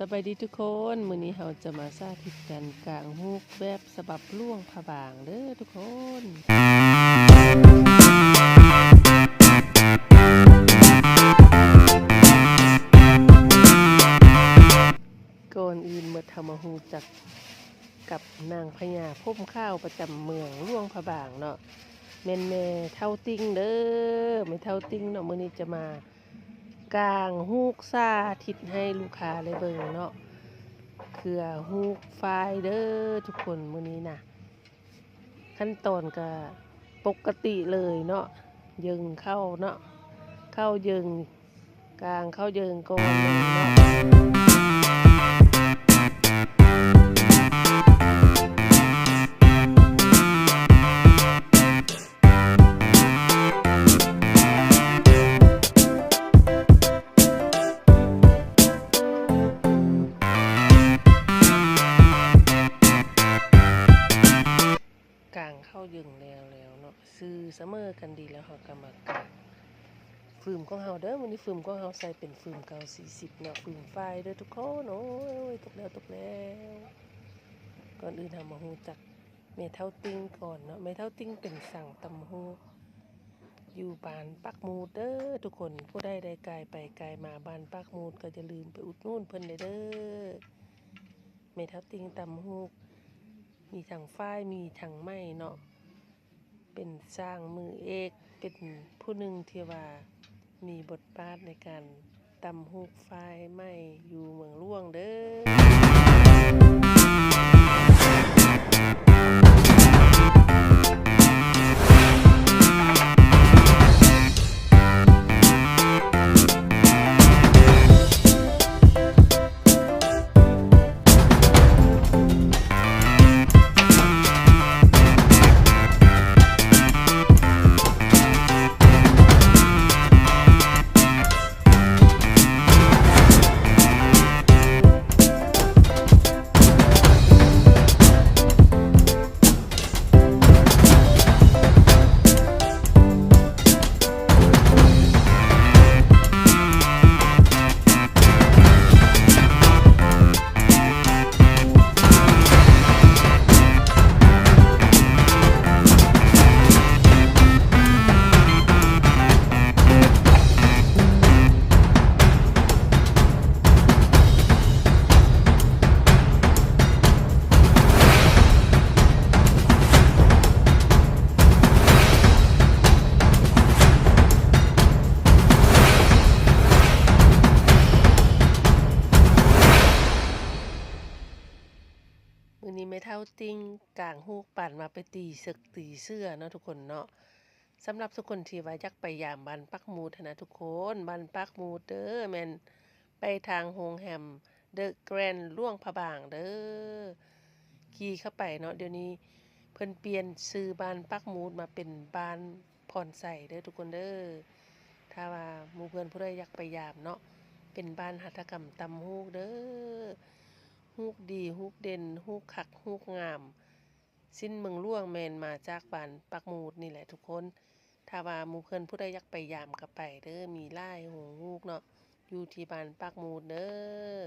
สบายดีทุกคนมื้อนี้เราจะมาสาธิตการกางฮูกแบบฉบับล่วงผ้าบางเด้อทุกคนก่อนอื่นมาทำมาฮูจักกับนางพญาพุ่มข้าวประจำเมืองล่วงผ้าบางเนาะแม่เท่าติ้งเด้อไม่เท่าติ้งเนาะมื้อนี้จะมากางฮูกสาธิตให้ลูกค้าเลยเบิ่งเนาะเครือฮูกไฟเด้อทุกคนมื้อนี้นะขั้นตอนก็ปกติเลยเนาะยึงเข้าเนาะเข้ายึงกลางเข้ายึงก่อนเลยเนาะกลางเข้ายึงแล้วเนาะซื้อเสมอกันดีแล้วเขาก็มากางฟืมของเฮาเด้อวันนี้ฟืมของเฮาใส่เป็นฟืมเก่า40เนาะฟืมไฟเด้อทุกคนโอ้ยตกแล้วก่อนอื่นทำมาฮูจักแม่เท่าติ้งก่อนเนาะแม่เท่าติ้งเป็นสั่งตำฮูอยู่บ้านปักมูดเด้อทุกคนผู้ใดได้ไกลไปไกลมาบ้านปักมูดก็จะลืมไปอุดหนุนเพิ่นเด้อแม่เท่าติ้งตำฮูมีทั้งฝ้ายมีทั้งไม้เนาะเป็นสร้างมือเอกเป็นผู้หนึ่งที่ว่ามีบทบาทในการตำฮูกฝ้ายไม้อยู่เมืองล่วงเด้มื้อนี้ไม่เท่าติ้งกลางฮูกปั่นมาไปตีศึกตีเสื้อเนาะทุกคนเนาะสำหรับทุกคนที่ว่าอยากไปยามบ้านปักมูดนะทุกคนบ้านปักมูดเด้อแม่นไปทางโฮงแฮมเดอะแกรนด์ล่วงพระบางเด้อขี่เข้าไปเนาะเดี๋ยวนี้เพิ่นเปลี่ยนชื่อบ้านปักมูดมาเป็นบ้านพรไสเด้อทุกคนเด้อถ้าว่าหมู่เพิ่นผู้ใดอยากไปยามเนาะเป็นบ้านหัตถกรรมตำฮูกเด้อฮูกดีฮูกเด่นฮูกคักฮูกงามสิ้นเมืองล่วงแม่นมาจากบ้านปักมูดนี่แหละทุกคนถ้าว่าหมู่เพิ่นผู้ใดอยากไปยามก็ไปเด้อมีหลายฮูกเนาะอยู่ที่บ้านปักมูดเด้อ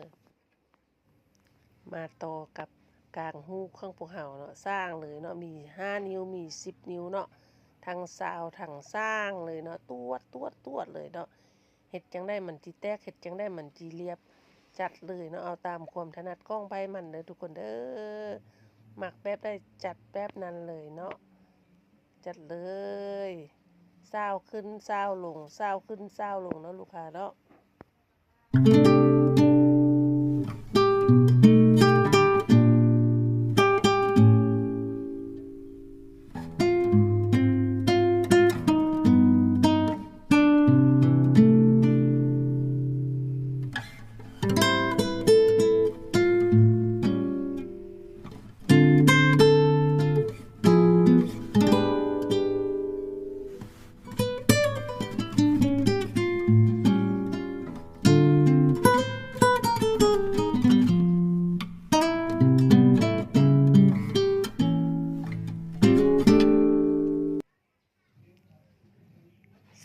มาต่อกับกลางฮูกของพวกเฮาเนาะสร้างเลยเนาะมี5นิ้วมี10นิ้วเนาะทั้งซาวทั้งสร้างเลยเนาะตวดเลยเนาะเฮ็ดจังได้มันสิแตกเฮ็ดจังได้มันสิเรียบจัดเลยเนาะเอาตามความถนัดกล้องไปมันเด้อทุกคนเด้อมักแบบได้จัดแบบนั้นเลยเนาะจัดเลยซาวขึ้นซาวลงซาวขึ้นซาวลงเนาะลูกค้าเนาะ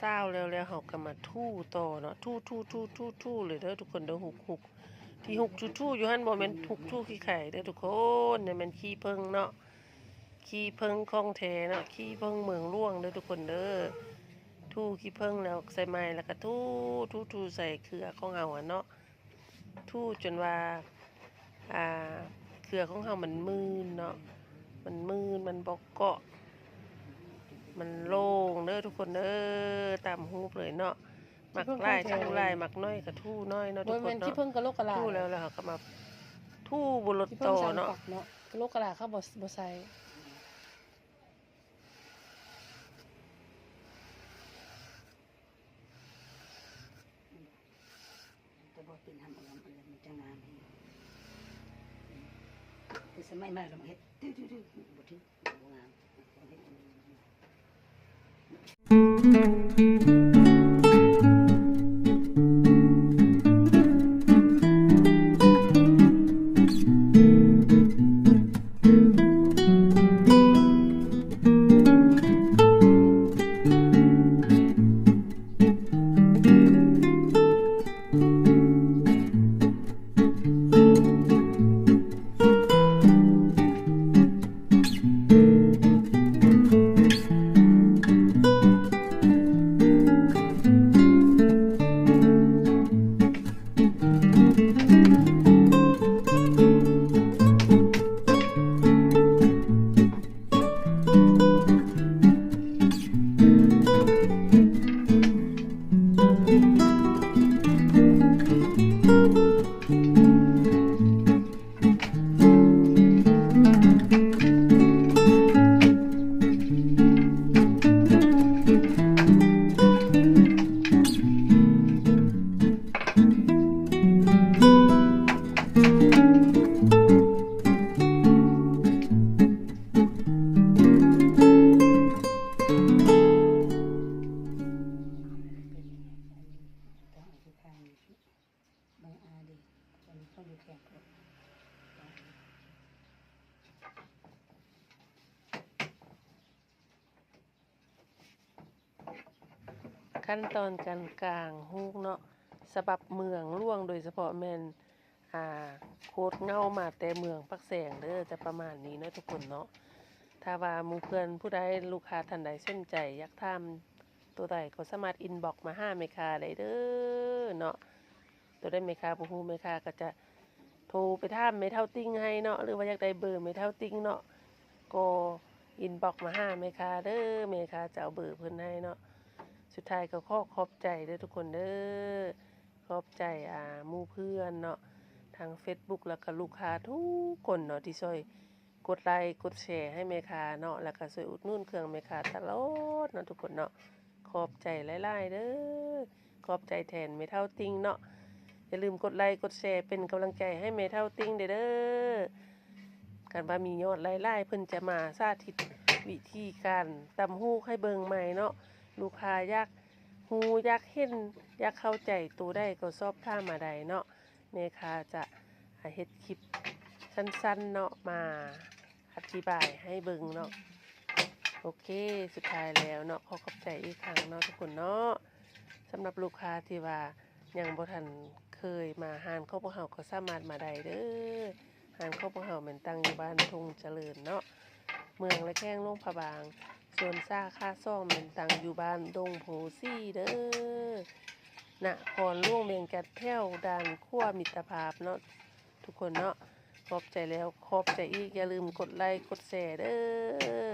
ซาวแล้วเขาก็มาทู่ต่อเนาะทู่เลยเด้อทุกคนเด้อหุก ที่หุกชู่ๆอยู่หั่นบ่แม่นหุกชู่ขี้ไข่เด้อทุกคนเนี่ยแม่นขี้ผึ้งเนาะขี้ผึ้งของแท้เนาะขี้ผึ้งเมืองหลวงเด้อทุกคนเด้อทู่ขี้ผึ้งแล้วใส่ไม้แล้วก็ทูใส่เกลือของเฮาอะเนาะทู่จนว่าเกลือของเฮามันมืนเนาะมันมืนมันบ่เกาะมันโล่งเด้อทุกคนเด้อตามรูปเลยเนาะหมักหลายทู่หลายหมักน้อยก็ทู่น้อยเนาะทุกคนเนาะ ขี้ผึ้งกะโหลกกะลา ทู่แล้วเขาก็มาทู่บนรถ ขี้ โต ผึ้ง3 เนาะ ฝักเนาะกะโหลกกะลาเขาบ่ใส่ จะบอกเป็นทำอะไรมันจะงามให้คือสมัยใหม่เราเฮ็ดตื้อบ่ถึงบ่งามเฮ็ด ขั้นตอนการกลางฮูกเนาะสำหรับเมืองหลวงโดยเฉพาะแม่นโคตรเงามาแต่เมืองปักแสงเด้อจะประมาณนี้เนาะทุกคนเนาะถ้าว่าหมู่เพื่อนผู้ใดลูกค้าท่านใดสนใจอยากทำตัวใดก็สามารถอินบ็อกซ์มาหาแม่ค้าได้เด้อเนาะตัวได้แม่ค้าบ่ฮู้แม่ค้าก็จะโทรไปถามแม่เฒ่าติ้งให้เนาะหรือว่าอยากได้เบอร์แม่เฒ่าติ้งเนาะก็อินบ็อกซ์มาหาแม่ค้าเด้อแม่ค้าจะเอาเบอร์เพิ่นให้เนาะสุดท้ายก็ขอบใจเด้อทุกคนเด้อขอบใจหมู่เพื่อนเนาะทาง Facebook แล้วก็ลูกค้าทุกคนเนาะที่ช่วยกดไลค์กดแชร์ให้แม่ค้าเนาะแล้วก็ช่วยอุดหนุนเครื่องแม่ค้าตลอดเนาะทุกคนเนาะขอบใจหลายๆเด้อขอบใจแทนแม่เฒ่าติ้งเนาะอย่าลืมกดไลค์กดแชร์เป็นกำลังใจให้แม่เฒ่าติ้งเด้อกันว่ามียอดหลายๆเพิ่นจะมาสาธิตวิธีการตำฮูกให้เบิ่งใหม่เนาะลูกค้าอยากฮู้อยากเห็นอยากเข้าใจตัวได้ก็สอบถามมาได้เนาะแม่ค้าจะเฮ็ดคลิปสั้นๆเนาะมาอธิบายให้เบิ่งเนาะโอเคสุดท้ายแล้วเนาะขอบใจอีกครั้งเนาะทุกคนเนาะสำหรับลูกค้าที่ว่ายังบ่ทันเคยมาหานข้าวพวกเฮาก็สามารถมาได้เด้อหานข้าวพวกเฮาแม่นตั้งอยู่บ้านทุ่งเจริญเนาะเมืองละแข้งลงพะบางส่วนซ่าค่าซ่อมแม่นตั้งอยู่บ้านดงโพซี่เด้อนครหลวงเวียงจันทน์แถวด่านขั้วมิตรภาพเนาะทุกคนเนาะขอบใจแล้วขอบใจอีกอย่าลืมกดไลค์กดแชร์เด้อ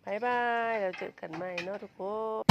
บ๊ายบายเราเจอกันใหม่เนาะทุกคน